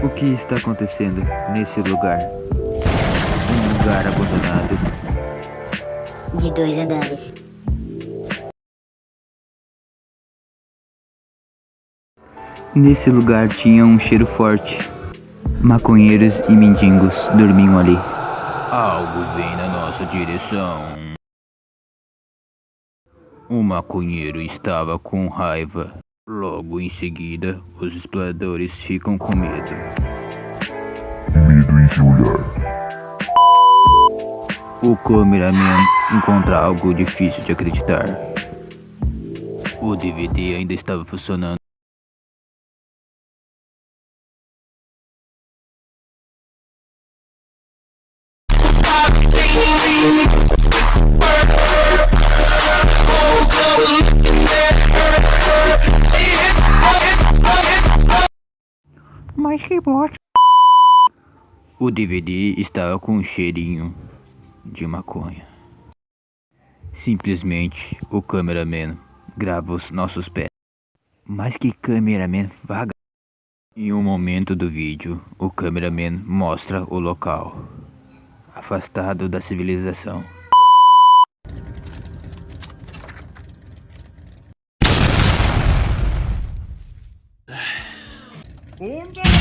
O que está acontecendo nesse lugar? Um lugar abandonado. De 2 andares. Nesse lugar tinha um cheiro forte. Maconheiros e mendigos dormiam ali. Algo vem na nossa direção. O maconheiro estava com raiva. Logo em seguida, os exploradores ficam com medo. Medo em seu olhar. O cameraman encontra algo difícil de acreditar. O DVD ainda estava funcionando. Mas que bosta. O DVD estava com um cheirinho de maconha. Simplesmente o cameraman grava os nossos pés. Mas que cameraman vaga. Em um momento do vídeo, o cameraman mostra o local, afastado da civilização. Und